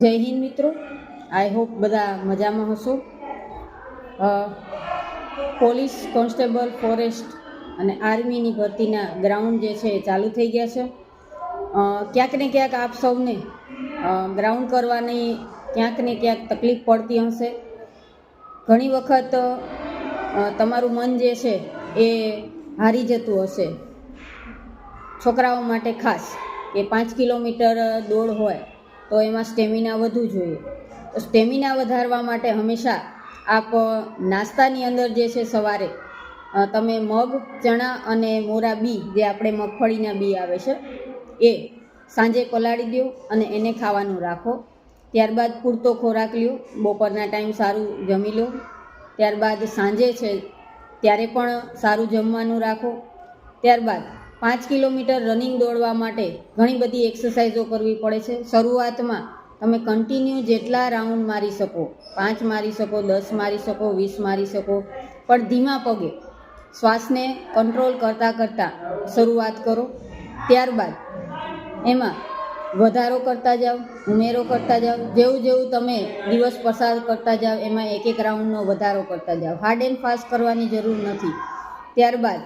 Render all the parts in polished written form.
જય હિન્દ મિત્રો, I hope બધા મજામાં હશો. પોલીસ કોન્સ્ટેબલ, ફોરેસ્ટ અને આર્મીની ભરતીના ગ્રાઉન્ડ જે છે એ ચાલુ થઈ ગયા છે. ક્યાંક ને ક્યાંક આપ સૌને ગ્રાઉન્ડ કરવાની ક્યાંક ને ક્યાંક તકલીફ પડતી હશે. ઘણી વખત તમારું મન જે છે એ હારી જતું હશે. છોકરાઓ માટે ખાસ કે 5 કિલોમીટર દોડ હોય તો એમાં સ્ટેમિના વધુ જોઈએ. તો સ્ટેમિના વધારવા માટે હંમેશા આપ નાસ્તાની અંદર જે છે સવારે તમે મગ, ચણા અને મોરા બી, જે આપણે મગફળીના બી આવે છે, એ સાંજે પલાળી દો અને એને ખાવાનું રાખો. ત્યારબાદ પૂરતો ખોરાક લ્યો, બપોરના ટાઈમ સારું જમી લો. ત્યારબાદ સાંજે છે ત્યારે પણ સારું જમવાનું રાખો. ત્યારબાદ 5 કિલોમીટર રનિંગ દોડવા માટે ઘણી બધી એક્સરસાઇઝો કરવી પડે છે. શરૂઆતમાં તમે કન્ટિન્યુ જેટલા રાઉન્ડ મારી શકો, 5 મારી શકો, 10 મારી શકો, 20 મારી શકો, પણ ધીમા પગે શ્વાસને કંટ્રોલ કરતાં કરતાં શરૂઆત કરો. ત્યારબાદ એમાં વધારો કરતા જાઓ, ઉમેરો કરતા જાઓ. જેવું જેવું તમે દિવસ પસાર કરતા જાઓ એમાં એક એક રાઉન્ડનો વધારો કરતા જાઓ. હાર્ડ એન્ડ ફાસ્ટ કરવાની જરૂર નથી. ત્યારબાદ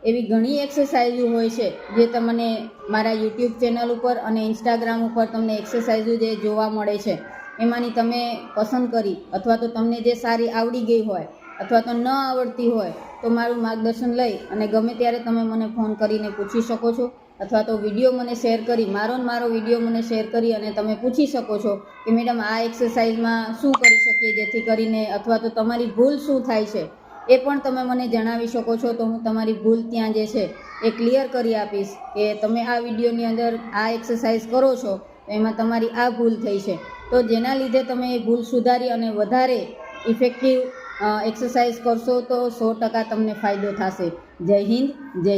એવી ઘણી એક્સરસાઇઝો હોય છે જે તમને મારા યુટ્યુબ ચેનલ ઉપર અને ઇન્સ્ટાગ્રામ ઉપર તમને એક્સરસાઇઝો જે જોવા મળે છે, એમાંની તમે પસંદ કરી અથવા તો તમને જે સારી આવડી ગઈ હોય અથવા તો ન આવડતી હોય તો મારું માર્ગદર્શન લઈ અને ગમે ત્યારે તમે મને ફોન કરીને પૂછી શકો છો, અથવા તો વિડીયો મને શેર કરી, મારો વિડીયો મને શેર કરી અને તમે પૂછી શકો છો કે મેડમ આ એક્સરસાઇઝમાં શું કરી શકીએ જેથી કરીને, અથવા તો તમારી ભૂલ શું થાય છે એ પણ તમે મને જણાવી શકો છો. તો હું તમારી ભૂલ ત્યાં જે છે એ ક્લિયર કરી આપીશ કે તમે આ વિડીયોની અંદર આ એક્સરસાઇઝ કરો છો તો એમાં તમારી આ ભૂલ થઈ છે, તો જેના લીધે તમે એ ભૂલ સુધારી અને વધારે ઇફેક્ટિવ એક્સરસાઇઝ કરશો તો 100% તમને ફાયદો થશે. જય હિન્દ, જય